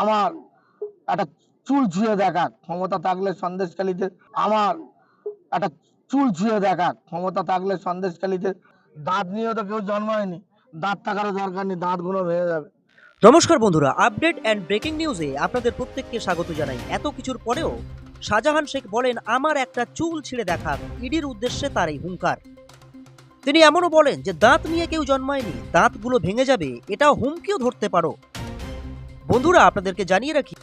আমার একটা চুল ছুঁয়ে দেখা ক্ষমতা থাকলে সন্দেশখালীতে আমার একটা চুল ছুঁয়ে দেখা ক্ষমতা থাকলে সন্দেশখালীতে দাঁত নিয়ে তো কেউ জন্মায়নি, দাঁত থাকারও দরকার নেই, দাঁতগুলো ভেঙে যাবে। নমস্কার বন্ধুরা, আপডেট অ্যান্ড ব্রেকিং নিউজে আপনাদের প্রত্যেককে স্বাগত জানাই। এত কিছুর পরেও শাহজাহান শেখ বলেন আমার একটা চুল ছিঁড়ে দেখাক, ইডির উদ্দেশ্যে তার এই হুঙ্কার। তিনি এমনও বলেন যে দাঁত নিয়ে কেউ জন্মায়নি, দাঁতগুলো ভেঙে যাবে, এটাও হুমকিও ধরতে পারো। বন্ধুরা, আপনাদেরকে জানিয়ে রাখি,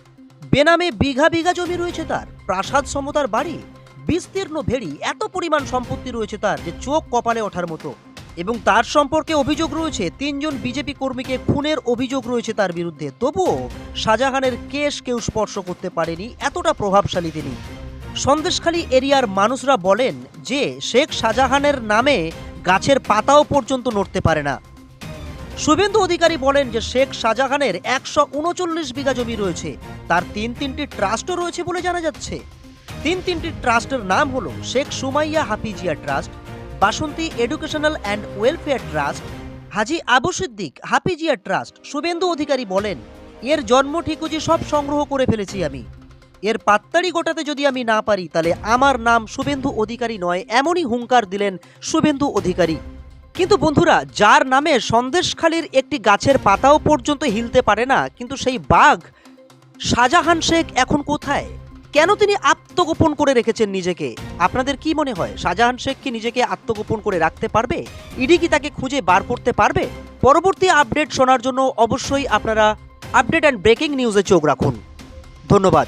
বেনামে বিঘা বিঘা জমি রয়েছে তার, প্রাসাদ সমতার বাড়ি, বিস্তীর্ণ ভেড়ি, এত পরিমাণ সম্পত্তি রয়েছে তার যে চোখ কপালে ওঠার মতো। এবং তার সম্পর্কে অভিযোগ রয়েছে ৩ জন বিজেপি কর্মীকে খুনের অভিযোগ রয়েছে তার বিরুদ্ধে। তবুও শাহজাহানের কেস কেউ স্পর্শ করতে পারেনি, এতটা প্রভাবশালী তিনি। সন্দেশখালী এরিয়ার মানুষরা বলেন যে শেখ শাহজাহানের নামে গাছের পাতাও পর্যন্ত নড়তে পারে না। শুভেন্দু অধিকারী বলেন যে শেখ শাহজাহানের ১৩৯ বিঘা জমি রয়েছে, তার তিনটি ট্রাস্টও রয়েছে বলে জানা যাচ্ছে। তিনটি ট্রাস্টের নাম হলো Sheikh Sumaiya Hafizia trust, Basanti educational and welfare trust, Haji Abu Siddique Hafizia trust. Suvendu Adhikari বলেন এর জন্ম ঠিকুজি সব সংগ্রহ করে ফেলেছি আমি, এর পাত্তারি গোটাতে যদি আমি না পারি তাহলে আমার নাম শুভেন্দু অধিকারী নয়, এমনই হুঙ্কার দিলেন শুভেন্দু অধিকারী। কিন্তু বন্ধুরা, যার নামে সন্দেশখালীর একটি গাছের পাতাও পর্যন্ত হিলতে পারে না, কিন্তু সেই বাঘ শাহজাহান শেখ এখন কোথায়? কেন তিনি আত্মগোপন করে রেখেছেন নিজেকে? আপনাদের কি মনে হয়, শাহজাহান শেখ কি নিজেকে আত্মগোপন করে রাখতে পারবে? ইডি কি তাকে খুঁজে বার করতে পারবে? পরবর্তী আপডেট শোনার জন্য অবশ্যই আপনারা আপডেট অ্যান্ড ব্রেকিং নিউজে চোখ রাখুন। ধন্যবাদ।